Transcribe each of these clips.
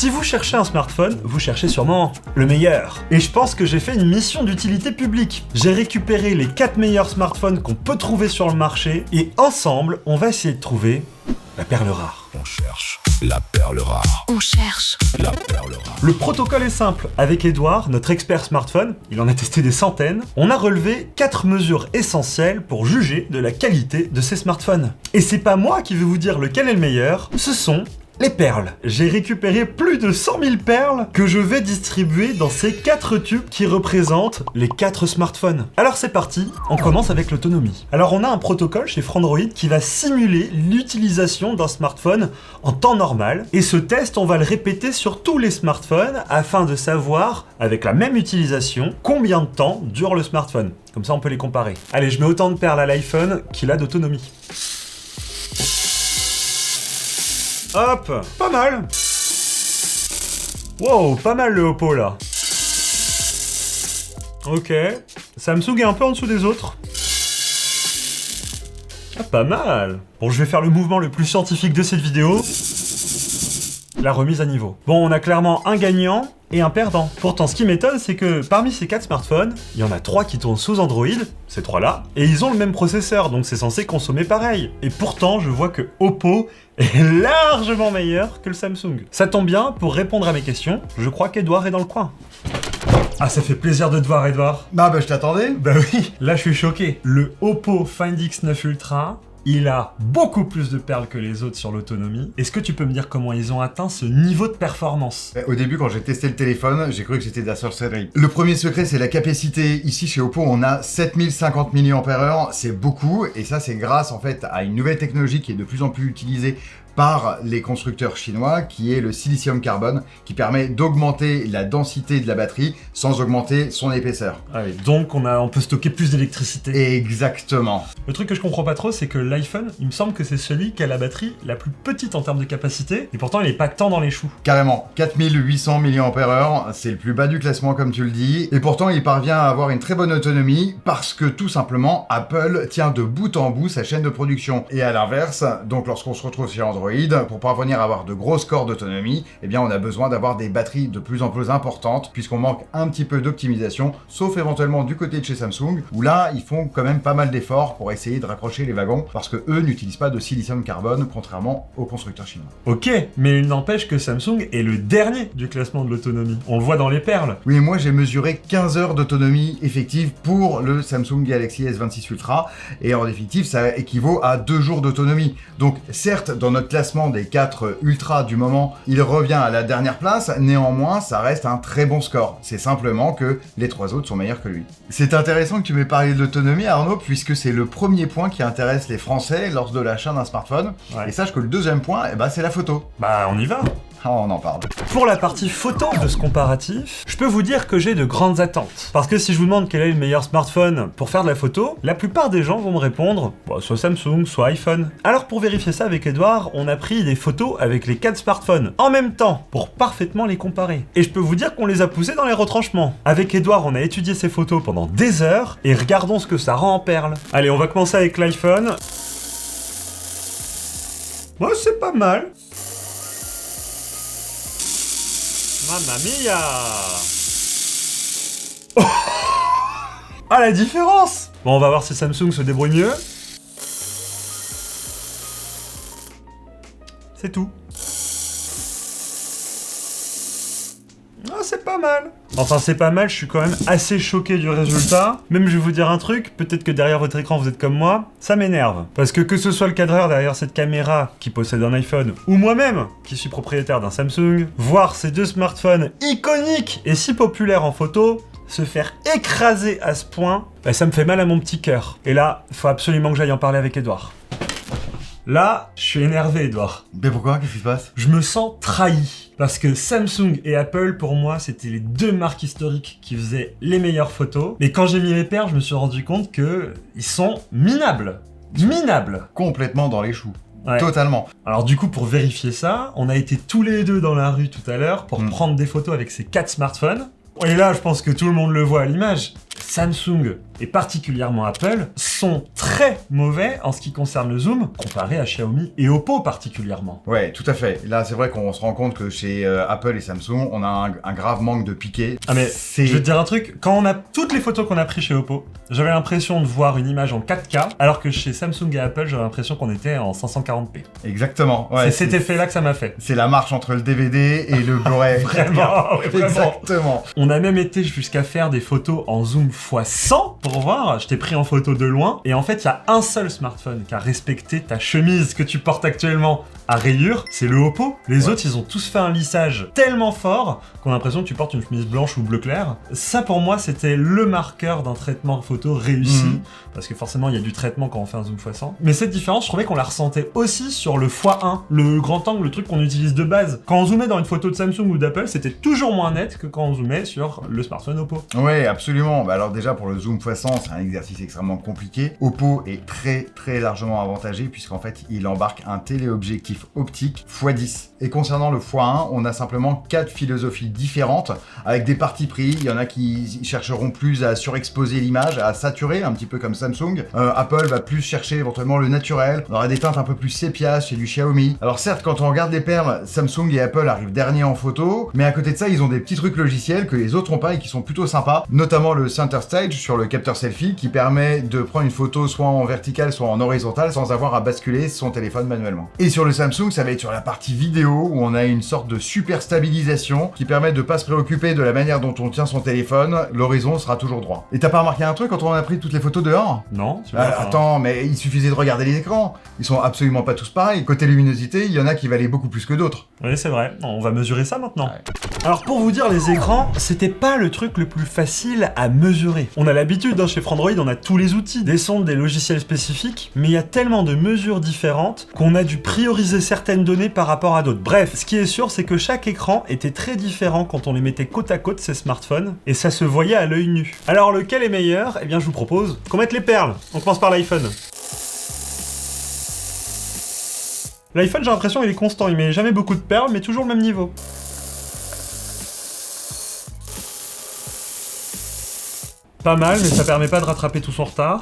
Si vous cherchez un smartphone, vous cherchez sûrement le meilleur. Et je pense que j'ai fait une mission d'utilité publique. J'ai récupéré les 4 meilleurs smartphones qu'on peut trouver sur le marché et ensemble, on va essayer de trouver la perle rare. On cherche la perle rare. On cherche La perle rare. Le protocole est simple. Avec Edouard, notre expert smartphone, il en a testé des centaines, on a relevé 4 mesures essentielles pour juger de la qualité de ces smartphones. Et c'est pas moi qui vais vous dire lequel est le meilleur, ce sont les perles. J'ai récupéré plus de 100 000 perles que je vais distribuer dans ces 4 tubes qui représentent les 4 smartphones. Alors c'est parti, on commence avec l'autonomie. Alors on a un protocole chez Frandroid qui va simuler l'utilisation d'un smartphone en temps normal. Et ce test, on va le répéter sur tous les smartphones afin de savoir, avec la même utilisation, combien de temps dure le smartphone. Comme ça on peut les comparer. Allez, je mets autant de perles à l'iPhone qu'il a d'autonomie. Hop, pas mal. Wow, pas mal le Oppo là. Ok, Samsung est un peu en dessous des autres. Ah, pas mal. Bon, je vais faire le mouvement le plus scientifique de cette vidéo. La remise à niveau. Bon, on a clairement un gagnant et un perdant. Pourtant, ce qui m'étonne, c'est que parmi ces 4 smartphones, il y en a 3 qui tournent sous Android, ces 3-là, et ils ont le même processeur, donc c'est censé consommer pareil. Et pourtant, je vois que Oppo est largement meilleur que le Samsung. Ça tombe bien, pour répondre à mes questions, je crois qu'Edouard est dans le coin. Ah, ça fait plaisir de te voir, Edouard. Bah je t'attendais. Bah oui, là je suis choqué. Le Oppo Find X9 Ultra, il a beaucoup plus de perles que les autres sur l'autonomie. Est-ce que tu peux me dire comment ils ont atteint ce niveau de performance? Au début, quand j'ai testé le téléphone, j'ai cru que c'était de la sorcellerie. Le premier secret, c'est la capacité. Ici, chez Oppo, on a 7050 mAh. C'est beaucoup. Et ça, c'est grâce, en fait, à une nouvelle technologie qui est de plus en plus utilisée par les constructeurs chinois, qui est le silicium carbone, qui permet d'augmenter la densité de la batterie sans augmenter son épaisseur. Ah oui, donc on peut stocker plus d'électricité. Exactement. Le truc que je comprends pas trop, c'est que l'iPhone, il me semble que c'est celui qui a la batterie la plus petite en termes de capacité, et pourtant il est pas tant dans les choux. Carrément, 4800 mAh, c'est le plus bas du classement comme tu le dis, et pourtant il parvient à avoir une très bonne autonomie parce que tout simplement Apple tient de bout en bout sa chaîne de production. Et à l'inverse, donc lorsqu'on se retrouve chez Android, pour parvenir à avoir de gros scores d'autonomie, eh bien on a besoin d'avoir des batteries de plus en plus importantes puisqu'on manque un petit peu d'optimisation, sauf éventuellement du côté de chez Samsung, où là ils font quand même pas mal d'efforts pour essayer de rapprocher les wagons parce que eux n'utilisent pas de silicium carbone contrairement aux constructeurs chinois. Ok, mais il n'empêche que Samsung est le dernier du classement de l'autonomie. On le voit dans les perles. Oui, moi j'ai mesuré 15 heures d'autonomie effective pour le Samsung Galaxy S26 Ultra, et en définitive ça équivaut à 2 jours d'autonomie. Donc certes, dans notre classement des 4 Ultra du moment, il revient à la dernière place, néanmoins ça reste un très bon score. C'est simplement que les 3 autres sont meilleurs que lui. C'est intéressant que tu m'aies parlé de l'autonomie, Arnaud, puisque c'est le premier point qui intéresse les Français lors de l'achat d'un smartphone. Ouais. Et sache que le deuxième point, c'est la photo. Bah on y va. Ah, on en parle. Pour la partie photo de ce comparatif, je peux vous dire que j'ai de grandes attentes. Parce que si je vous demande quel est le meilleur smartphone pour faire de la photo, la plupart des gens vont me répondre soit Samsung, soit iPhone. Alors pour vérifier ça avec Edouard, on a pris des photos avec les 4 smartphones en même temps pour parfaitement les comparer. Et je peux vous dire qu'on les a poussés dans les retranchements. Avec Edouard, on a étudié ces photos pendant des heures et regardons ce que ça rend en perles. Allez, on va commencer avec l'iPhone. Moi, c'est pas mal. Mamma mia! Oh ah, la différence! Bon, on va voir si Samsung se débrouille mieux. C'est tout. Ah, c'est pas mal. Enfin, c'est pas mal, je suis quand même assez choqué du résultat. Même, je vais vous dire un truc, peut-être que derrière votre écran, vous êtes comme moi, ça m'énerve. Parce que ce soit le cadreur derrière cette caméra qui possède un iPhone, ou moi-même, qui suis propriétaire d'un Samsung, voir ces 2 smartphones iconiques et si populaires en photo, se faire écraser à ce point, ça me fait mal à mon petit cœur. Et là, faut absolument que j'aille en parler avec Edouard. Là, je suis énervé, Edouard. Mais pourquoi? Qu'est-ce qui se passe? Je me sens trahi. Parce que Samsung et Apple, pour moi, c'était les 2 marques historiques qui faisaient les meilleures photos. Mais quand j'ai mis les perles, je me suis rendu compte que ils sont minables. Minables. Complètement dans les choux. Ouais. Totalement. Alors du coup, pour vérifier ça, on a été tous les 2 dans la rue tout à l'heure pour prendre des photos avec ces 4 smartphones. Et là, je pense que tout le monde le voit à l'image. Samsung et particulièrement Apple, sont très mauvais en ce qui concerne le zoom, comparé à Xiaomi et Oppo particulièrement. Ouais, tout à fait. Là, c'est vrai qu'on se rend compte que chez Apple et Samsung, on a un grave manque de piqué. Ah mais, je vais te dire un truc, quand on a toutes les photos qu'on a prises chez Oppo, j'avais l'impression de voir une image en 4K, alors que chez Samsung et Apple, j'avais l'impression qu'on était en 540p. Exactement. Ouais, c'est cet effet-là que ça m'a fait. C'est la marche entre le DVD et le Blu-ray. Vraiment. Exactement. On a même été jusqu'à faire des photos en zoom x100 pour voir. Je t'ai pris en photo de loin. Et en fait, il y a un seul smartphone qui a respecté ta chemise que tu portes actuellement à rayures. C'est le Oppo. Les autres, ils ont tous fait un lissage tellement fort qu'on a l'impression que tu portes une chemise blanche ou bleu clair. Ça, pour moi, c'était le marqueur d'un traitement photo réussi. Parce que forcément, il y a du traitement quand on fait un zoom x100. Mais cette différence, je trouvais qu'on la ressentait aussi sur le x1. Le grand angle, le truc qu'on utilise de base. Quand on zoomait dans une photo de Samsung ou d'Apple, c'était toujours moins net que quand on zoomait sur le smartphone Oppo. Ouais, absolument. Bah alors déjà, pour le zoom x100, c'est un exercice extrêmement compliqué. Oppo est très largement avantagé puisqu'en fait, il embarque un téléobjectif optique x10. Et concernant le x1, on a simplement 4 philosophies différentes avec des partis pris. Il y en a qui chercheront plus à surexposer l'image, à saturer, un petit peu comme Samsung. Apple va plus chercher éventuellement le naturel. On aura des teintes un peu plus sépia chez du Xiaomi. Alors certes, quand on regarde les perles, Samsung et Apple arrivent derniers en photo, mais à côté de ça, ils ont des petits trucs logiciels que les autres n'ont pas et qui sont plutôt sympas, notamment le Center Stage sur le capteur selfie qui permet de prendre une photo soit en verticale, soit en horizontale sans avoir à basculer son téléphone manuellement. Et sur le Samsung, ça va être sur la partie vidéo où on a une sorte de super stabilisation qui permet de pas se préoccuper de la manière dont on tient son téléphone, l'horizon sera toujours droit. Et t'as pas remarqué un truc quand on a pris toutes les photos dehors ? Non, attends, mais il suffisait de regarder les écrans. Ils sont absolument pas tous pareils. Côté luminosité, il y en a qui valaient beaucoup plus que d'autres. Oui, c'est vrai. On va mesurer ça maintenant. Ouais. Alors pour vous dire, les écrans, c'était pas le truc le plus facile à mesurer. On a l'habitude, chez Frandroid, on a tous les outils, des sondes, des logiciels spécifiques, mais il y a tellement de mesures différentes qu'on a dû prioriser certaines données par rapport à d'autres. Bref, ce qui est sûr, c'est que chaque écran était très différent quand on les mettait côte à côte, ces smartphones, et ça se voyait à l'œil nu. Alors lequel est meilleur ? Eh bien, je vous propose qu'on mette les perles. On commence par l'iPhone. L'iPhone, j'ai l'impression qu'il est constant, il met jamais beaucoup de perles, mais toujours le même niveau. Pas mal, mais ça permet pas de rattraper tout son retard.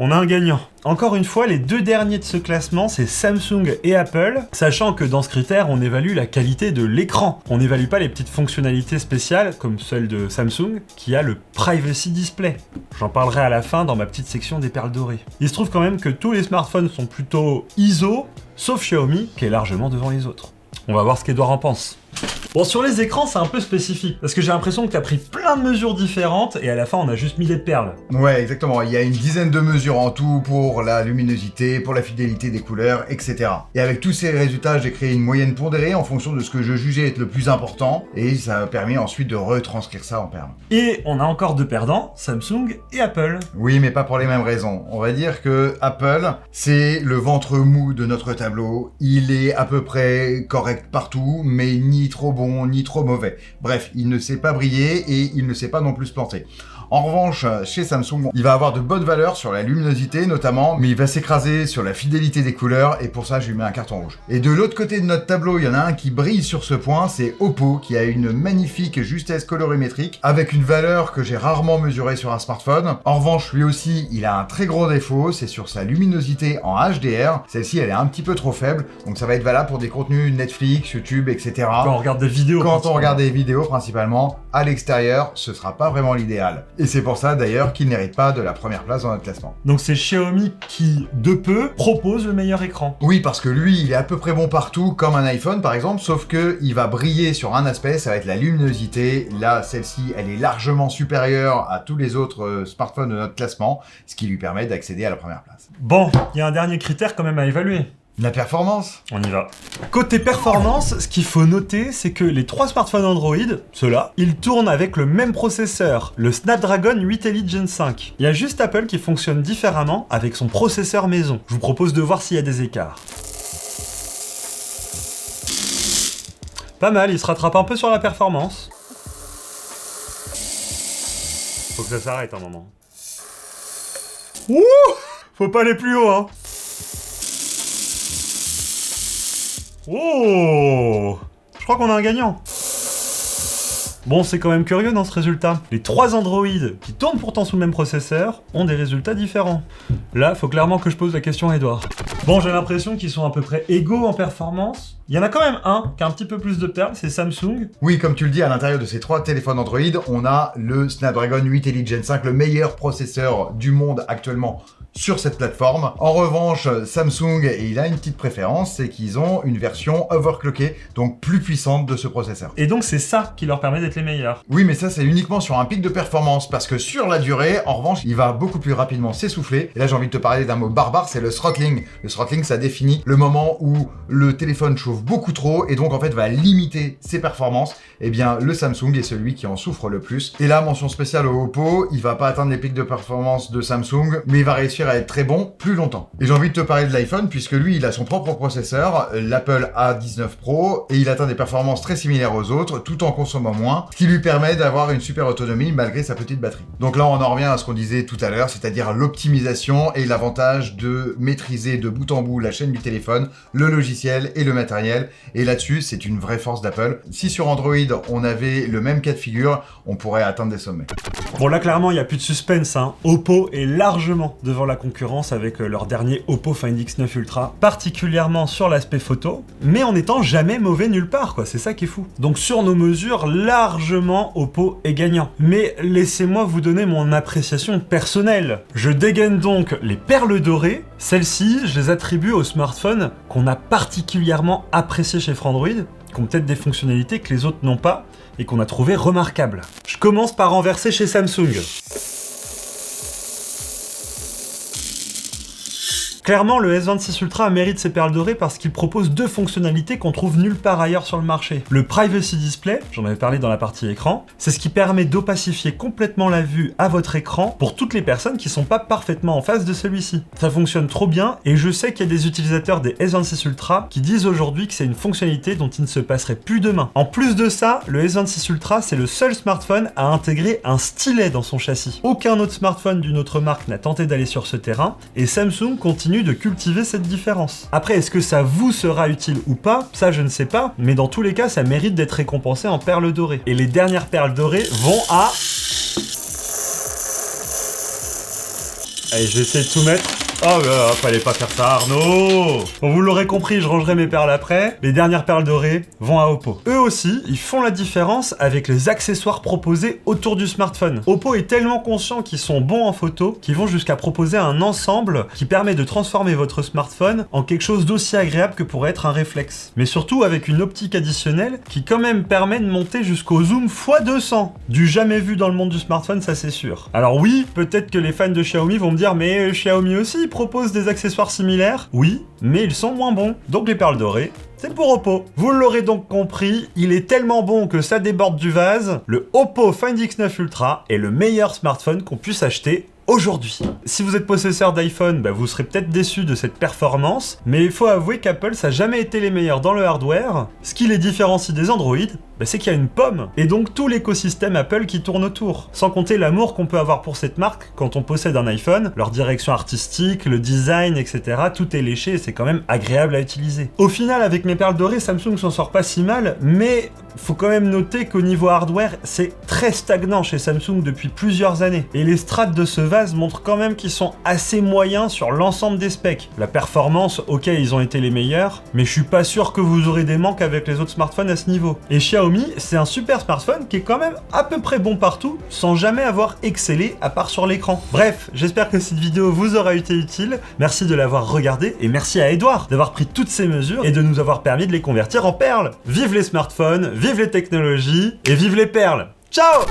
On a un gagnant. Encore une fois, les deux derniers de ce classement, c'est Samsung et Apple, sachant que dans ce critère, on évalue la qualité de l'écran. On n'évalue pas les petites fonctionnalités spéciales, comme celle de Samsung, qui a le Privacy Display. J'en parlerai à la fin dans ma petite section des perles dorées. Il se trouve quand même que tous les smartphones sont plutôt ISO, sauf Xiaomi, qui est largement devant les autres. On va voir ce qu'Edouard en pense. Bon, sur les écrans, c'est un peu spécifique, parce que j'ai l'impression que t'as pris plein de mesures différentes, et à la fin, on a juste mis des perles. Ouais, exactement. Il y a une dizaine de mesures en tout pour la luminosité, pour la fidélité des couleurs, etc. Et avec tous ces résultats, j'ai créé une moyenne pondérée en fonction de ce que je jugeais être le plus important, et ça a permis ensuite de retranscrire ça en perles. Et on a encore deux perdants, Samsung et Apple. Oui, mais pas pour les mêmes raisons. On va dire que Apple, c'est le ventre mou de notre tableau. Il est à peu près correct partout, mais ni trop bon, ni trop mauvais. Bref, il ne sait pas briller et il ne sait pas non plus se planter. En revanche, chez Samsung, il va avoir de bonnes valeurs sur la luminosité notamment, mais il va s'écraser sur la fidélité des couleurs et pour ça, je lui mets un carton rouge. Et de l'autre côté de notre tableau, il y en a un qui brille sur ce point, c'est Oppo, qui a une magnifique justesse colorimétrique avec une valeur que j'ai rarement mesurée sur un smartphone. En revanche, lui aussi, il a un très gros défaut, c'est sur sa luminosité en HDR. Celle-ci, elle est un petit peu trop faible, donc ça va être valable pour des contenus Netflix, YouTube, etc. Quand on regarde des vidéos. Quand on regarde des vidéos principalement, à l'extérieur, ce sera pas vraiment l'idéal. Et c'est pour ça d'ailleurs qu'il n'hérite pas de la première place dans notre classement. Donc c'est Xiaomi qui, de peu, propose le meilleur écran. Oui, parce que lui, il est à peu près bon partout, comme un iPhone par exemple, sauf que il va briller sur un aspect, ça va être la luminosité. Là, celle-ci, elle est largement supérieure à tous les autres smartphones de notre classement, ce qui lui permet d'accéder à la première place. Bon, il y a un dernier critère quand même à évaluer. La performance. On y va. Côté performance, ce qu'il faut noter, c'est que les trois smartphones Android, ceux-là, ils tournent avec le même processeur, le Snapdragon 8 Elite Gen 5. Il y a juste Apple qui fonctionne différemment avec son processeur maison. Je vous propose de voir s'il y a des écarts. Pas mal, il se rattrape un peu sur la performance. Faut que ça s'arrête un moment. Ouh! Faut pas aller plus haut, hein. Oh! Je crois qu'on a un gagnant. Bon, c'est quand même curieux dans ce résultat. Les 3 Android qui tournent pourtant sous le même processeur ont des résultats différents. Là, faut clairement que je pose la question à Edouard. Bon, j'ai l'impression qu'ils sont à peu près égaux en performance. Il y en a quand même un qui a un petit peu plus de perles, c'est Samsung. Oui, comme tu le dis, à l'intérieur de ces 3 téléphones Android, on a le Snapdragon 8 Elite Gen 5, le meilleur processeur du monde actuellement sur cette plateforme. En revanche, Samsung, et il a une petite préférence, c'est qu'ils ont une version overclockée, donc plus puissante de ce processeur. Et donc c'est ça qui leur permet d'être les meilleurs. Oui, mais ça c'est uniquement sur un pic de performance, parce que sur la durée, en revanche, il va beaucoup plus rapidement s'essouffler. Et là j'ai envie de te parler d'un mot barbare, c'est le throttling. Le throttling, ça définit le moment où le téléphone chauffe beaucoup trop, et donc en fait va limiter ses performances. Eh bien, le Samsung est celui qui en souffre le plus. Et là, mention spéciale au Oppo, il va pas atteindre les pics de performance de Samsung, mais il va réussir à être très bon plus longtemps. Et j'ai envie de te parler de l'iPhone, puisque lui, il a son propre processeur, l'Apple A19 Pro, et il atteint des performances très similaires aux autres, tout en consommant moins, ce qui lui permet d'avoir une super autonomie malgré sa petite batterie. Donc là, on en revient à ce qu'on disait tout à l'heure, c'est-à-dire l'optimisation et l'avantage de maîtriser de bout en bout la chaîne du téléphone, le logiciel et le matériel. Et là-dessus, c'est une vraie force d'Apple. Si sur Android, on avait le même cas de figure, on pourrait atteindre des sommets. Bon, là, clairement, il n'y a plus de suspense, hein. Oppo est largement devant la concurrence avec leur dernier Oppo Find X9 Ultra, particulièrement sur l'aspect photo, mais en étant jamais mauvais nulle part, quoi. C'est ça qui est fou. Donc, sur nos mesures, largement, Oppo est gagnant. Mais laissez-moi vous donner mon appréciation personnelle. Je dégaine donc les perles dorées. Celles-ci, je les attribue aux smartphones qu'on a particulièrement appréciés chez Frandroid, qui ont peut-être des fonctionnalités que les autres n'ont pas et qu'on a trouvé remarquables. Je commence par renverser chez Samsung. Clairement, le S26 Ultra mérite ses perles dorées parce qu'il propose 2 fonctionnalités qu'on trouve nulle part ailleurs sur le marché. Le Privacy Display, j'en avais parlé dans la partie écran, c'est ce qui permet d'opacifier complètement la vue à votre écran pour toutes les personnes qui sont pas parfaitement en face de celui-ci. Ça fonctionne trop bien et je sais qu'il y a des utilisateurs des S26 Ultra qui disent aujourd'hui que c'est une fonctionnalité dont il ne se passerait plus demain. En plus de ça, le S26 Ultra c'est le seul smartphone à intégrer un stylet dans son châssis. Aucun autre smartphone d'une autre marque n'a tenté d'aller sur ce terrain et Samsung continue de cultiver cette différence. Après, est-ce que ça vous sera utile ou pas? Ça, je ne sais pas, mais dans tous les cas, ça mérite d'être récompensé en perles dorées. Et les dernières perles dorées vont à... Allez, je vais essayer de tout mettre. Oh là, fallait pas faire ça, Arnaud. Bon, vous l'aurez compris, je rangerai mes perles après. Les dernières perles dorées vont à Oppo. Eux aussi, ils font la différence avec les accessoires proposés autour du smartphone. Oppo est tellement conscient qu'ils sont bons en photo qu'ils vont jusqu'à proposer un ensemble qui permet de transformer votre smartphone en quelque chose d'aussi agréable que pourrait être un réflexe. Mais surtout avec une optique additionnelle qui quand même permet de monter jusqu'au zoom x200. Du jamais vu dans le monde du smartphone, ça c'est sûr. Alors oui, peut-être que les fans de Xiaomi vont me dire mais Xiaomi aussi propose des accessoires similaires. Oui, mais ils sont moins bons. Donc les perles dorées, c'est pour Oppo. Vous l'aurez donc compris, il est tellement bon que ça déborde du vase. Le Oppo Find X9 Ultra est le meilleur smartphone qu'on puisse acheter aujourd'hui. Si vous êtes possesseur d'iPhone, vous serez peut-être déçu de cette performance, mais il faut avouer qu'Apple ça n'a jamais été les meilleurs dans le hardware. Ce qui les différencie des Android, c'est qu'il y a une pomme, et donc tout l'écosystème Apple qui tourne autour. Sans compter l'amour qu'on peut avoir pour cette marque quand on possède un iPhone, leur direction artistique, le design, etc. Tout est léché et c'est quand même agréable à utiliser. Au final, avec mes perles dorées, Samsung s'en sort pas si mal, mais faut quand même noter qu'au niveau hardware, c'est très stagnant chez Samsung depuis plusieurs années. Et les strates de ce vase montrent quand même qu'ils sont assez moyens sur l'ensemble des specs. La performance, ok, ils ont été les meilleurs, mais je suis pas sûr que vous aurez des manques avec les autres smartphones à ce niveau. Et Xiaomi, c'est un super smartphone qui est quand même à peu près bon partout, sans jamais avoir excellé à part sur l'écran. Bref, j'espère que cette vidéo vous aura été utile. Merci de l'avoir regardée et merci à Edouard d'avoir pris toutes ces mesures et de nous avoir permis de les convertir en perles. Vive les smartphones, vive les technologies et vive les perles. Ciao!